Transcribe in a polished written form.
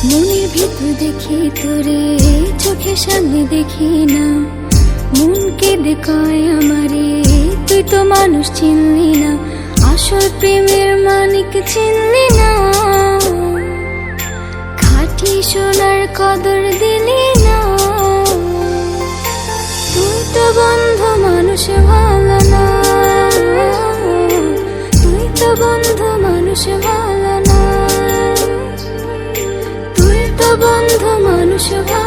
মনের ভিতর দেখি তোরে, চোখের সামনে দেখি না, মন কেঁদে কয় আমারে তুই তো মানুষ চিনলি না, আসল প্রেমের মানিক চিনলি না, খাঁটি সোনার কদর দিলি না। তুই তো বন্ধু মানুষ ভালো না, তুই তো বন্ধু মানুষ ভালো না, তুই তো বন্ধু মানুষ ভালো।